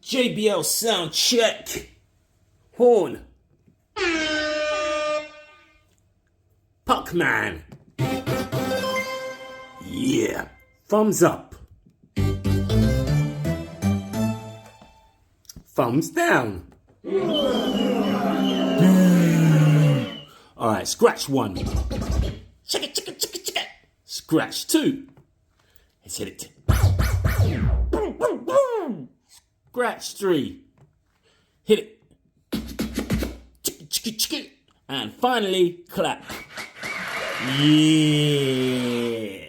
JBL sound check. Horn. Puckman. Yeah. Thumbs up. Thumbs down. Alright, scratch 1. Chicka, chicka, chicka, chicka. Scratch 2. Let's hit it. Scratch 3. Hit it. Chicka, chicka, chicka. And finally, clap. Yeah.